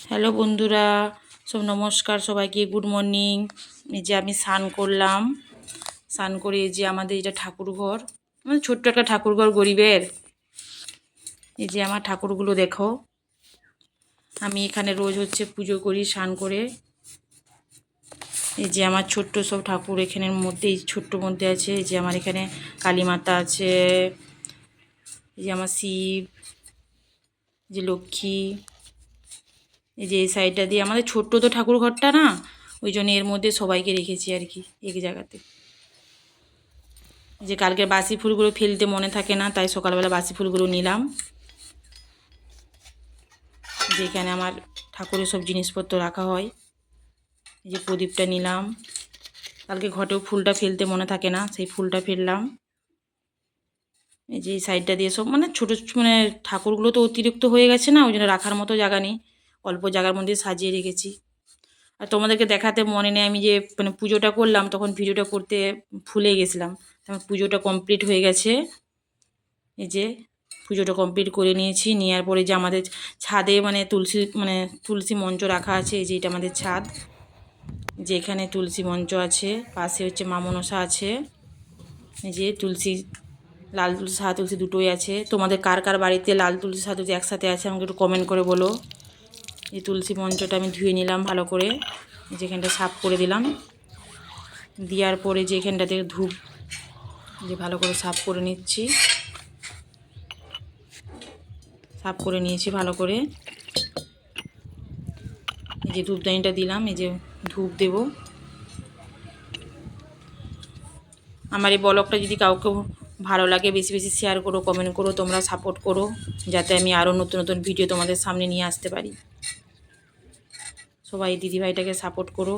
Hello বন্ধুরা, সব নমস্কার সবাইকে, গুড মর্নিং। এই যে আমি স্নান করলাম, স্নান করে এই যে আমাদের এটা ঠাকুরঘর, মানে ছোট্ট একটা ঠাকুরঘর গরিবের। এই যে আমার ঠাকুরগুলো দেখো, আমি এখানে রোজ পুজো করি স্নান করে। এই যে আমার ছোট্ট সব ঠাকুর এখানের মধ্যে, এই ছোট্ট মধ্যে আছে। এই যে আমার এখানে কালী মাতা আছে, এই যে আমার শিব, যে লক্ষ্মী। এই যে এই সাইডটা দিয়ে আমাদের ছোট্ট তো ঠাকুর ঘরটা না, ওই জন্য এর মধ্যে সবাইকে রেখেছি আর কি, এক জায়গাতে। যে কালকে বাসি ফুলগুলো ফেলতে মনে থাকে না, তাই সকালবেলা বাসি ফুলগুলো নিলাম। যেখানে আমার ঠাকুরের সব জিনিসপত্র রাখা হয়। এই যে প্রদীপটা নিলাম, কালকে ঘটেও ফুলটা ফেলতে মনে থাকে না, সেই ফুলটা ফেললাম। এই যে এই সাইডটা দিয়ে সব মানে ছোটো মানে ঠাকুরগুলো তো অতিরিক্ত হয়ে গেছে না, ওই জন্য রাখার মতো জায়গা নেই, অল্প জায়গার মধ্যে সাজিয়ে রেখেছি। আর তোমাদেরকে দেখাতে মনে নেই, আমি যে মানে পুজোটা করলাম তখন ভিডিওটা করতে ভুলে গেছিলাম। আমার পুজোটা কমপ্লিট হয়ে গেছে। এই যে পুজোটা কমপ্লিট করে নিয়েছি, নেওয়ার পরে যে আমাদের ছাদে মানে তুলসী মঞ্চ রাখা আছে। এই যে এটা আমাদের ছাদ, যেখানে তুলসী মঞ্চ আছে, পাশে মা মনসা আছে। এই যে তুলসী, লাল তুলসী সাদা তুলসী দুটোই আছে। তোমাদের কার কার বাড়িতে লাল তুলসী সাদা তুলসী একসাথে আছে আমাকে একটু কমেন্ট করে বলো। এই তুলসী মঞ্চটা আমি ধুয়ে নিলাম ভালো করে, যেখানটা সাফ করে দিলাম। দেওয়ার পরে যে এখানটাতে ধূপ যে ভালো করে সাফ করে নিচ্ছি, সাফ করে নিয়েছি ভালো করে। এই যে ধূপদানিটা দিলাম, এই যে ধূপ দেব। আমার এই ব্লগটা যদি কাউকে ভালো লাগে, বেশি বেশি শেয়ার করো, কমেন্ট করো, তোমরা সাপোর্ট করো, যাতে আমি আরও নতুন নতুন ভিডিও তোমাদের সামনে নিয়ে আসতে পারি। সবাই দিদিভাইটাকে সাপোর্ট করো।